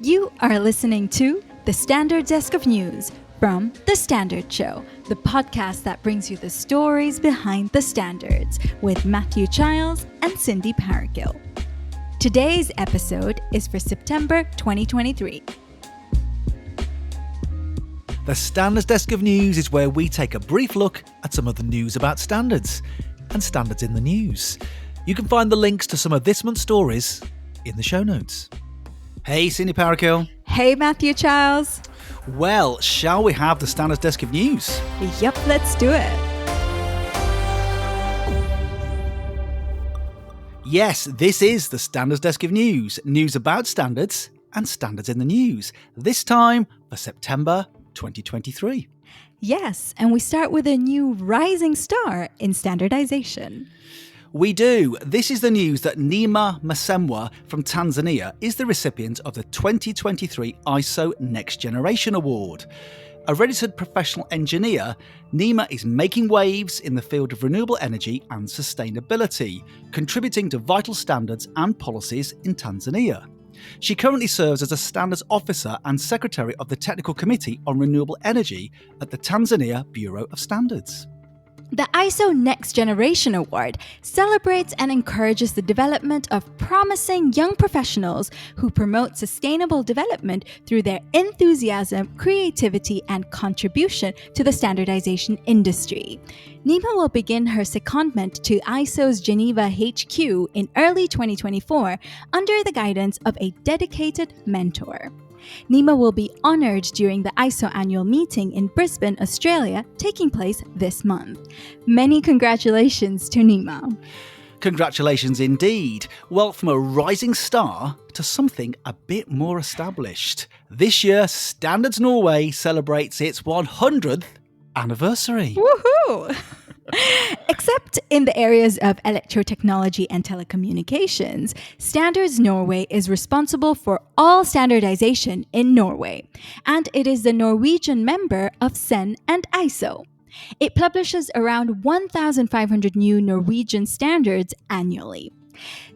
You are listening to The Standard Desk of News from The Standard Show, the podcast that brings you the stories behind the standards with Matthew Childs and Cindy Paragill. Today's episode is for September 2023. The Standards Desk of News is where we take a brief look at some of the news about standards and standards in the news. You can find the links to some of this month's stories in the show notes. Hey, Cindy Paragill. Hey, Matthew Childs. Well, shall we have the Standards Desk of News? Yep, let's do it. Yes, this is the Standards Desk of News. News about standards and standards in the news. This time for September 2023. Yes, and we start with a new rising star in standardization. We do. This is the news that Neema Masemwa from Tanzania is the recipient of the 2023 ISO Next Generation Award. A registered professional engineer, Neema is making waves in the field of renewable energy and sustainability, contributing to vital standards and policies in Tanzania. She currently serves as a standards officer and secretary of the Technical Committee on Renewable Energy at the Tanzania Bureau of Standards. The ISO Next Generation Award celebrates and encourages the development of promising young professionals who promote sustainable development through their enthusiasm, creativity, and contribution to the standardization industry. Neema will begin her secondment to ISO's Geneva HQ in early 2024 under the guidance of a dedicated mentor. Neema will be honoured during the ISO annual meeting in Brisbane, Australia, taking place this month. Many congratulations to Neema. Congratulations indeed. Well, from a rising star to something a bit more established. This year, Standards Norway celebrates its 100th anniversary. Woohoo! Except in the areas of electrotechnology and telecommunications, Standards Norway is responsible for all standardization in Norway, and it is the Norwegian member of CEN and ISO. It publishes around 1,500 new Norwegian standards annually.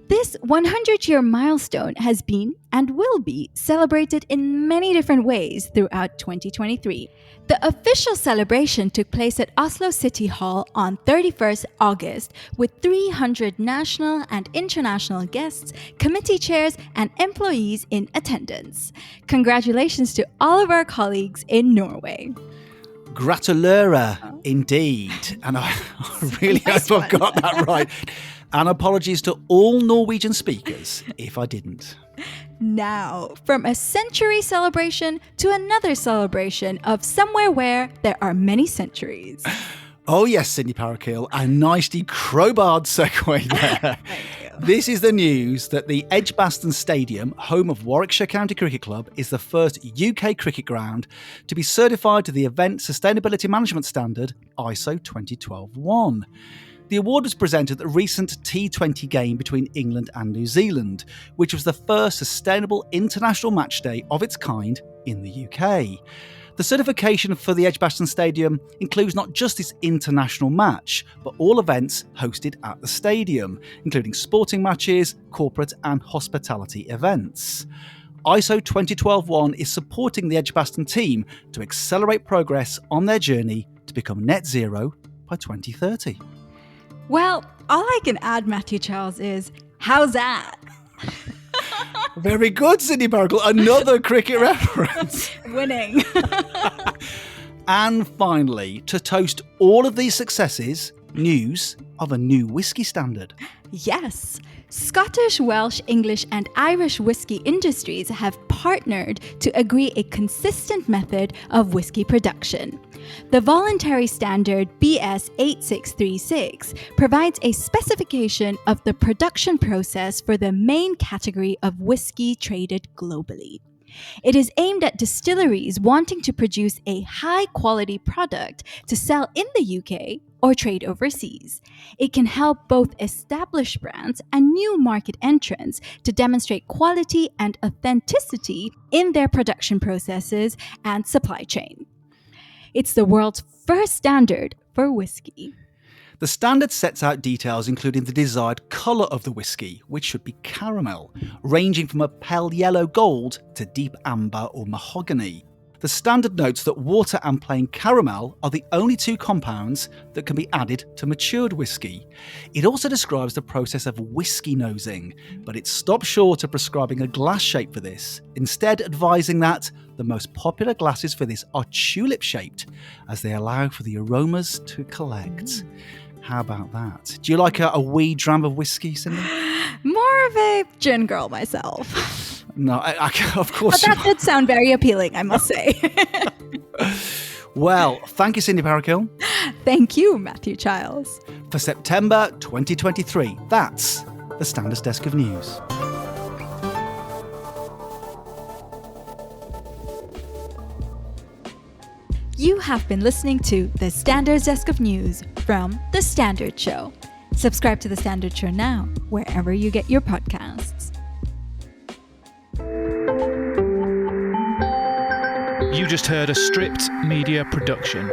This 100-year milestone has been and will be celebrated in many different ways throughout 2023. The official celebration took place at Oslo City Hall on 31st August with 300 national and international guests, committee chairs, and employees in attendance. Congratulations to all of our colleagues in Norway. Gratulerer, indeed. And I really hope I've got that right. And apologies to all Norwegian speakers if I didn't. Now, from a century celebration to another celebration of somewhere where there are many centuries. Oh yes, Cindy Paragill, a nicely crowbarred segue there. Thank you. This is the news that the Edgbaston Stadium, home of Warwickshire County Cricket Club, is the first UK cricket ground to be certified to the Event Sustainability Management Standard ISO 2012-1. The award was presented at the recent T20 game between England and New Zealand, which was the first sustainable international match day of its kind in the UK. The certification for the Edgbaston Stadium includes not just this international match, but all events hosted at the stadium, including sporting matches, corporate and hospitality events. ISO 2012-1 is supporting the Edgbaston team to accelerate progress on their journey to become net zero by 2030. Well, all I can add, Matthew Charles, is how's that? Very good, Cindy Paragill. Another cricket reference. Winning. And finally, to toast all of these successes, news of a new whiskey standard. Yes. Scottish, Welsh, English, and Irish whiskey industries have partnered to agree a consistent method of whiskey production. The voluntary standard BS 8636 provides a specification of the production process for the main category of whiskey traded globally. It is aimed at distilleries wanting to produce a high-quality product to sell in the UK or trade overseas. It can help both established brands and new market entrants to demonstrate quality and authenticity in their production processes and supply chain. It's the world's first standard for whiskey. The standard sets out details including the desired colour of the whisky, which should be caramel, ranging from a pale yellow gold to deep amber or mahogany. The standard notes that water and plain caramel are the only two compounds that can be added to matured whisky. It also describes the process of whisky nosing, but it stops short of prescribing a glass shape for this, instead advising that the most popular glasses for this are tulip-shaped, as they allow for the aromas to collect. How about that? Do you like a wee dram of whisky, Cindy? More of a gin girl myself. No, of course. But that did sound very appealing, I must say. Well, thank you, Cindy Parakill. Thank you, Matthew Childs. For September 2023, that's the Standards Desk of News. You have been listening to the Standards Desk of News from The Standard Show. Subscribe to The Standard Show now, wherever you get your podcasts. You just heard a Stripped Media production.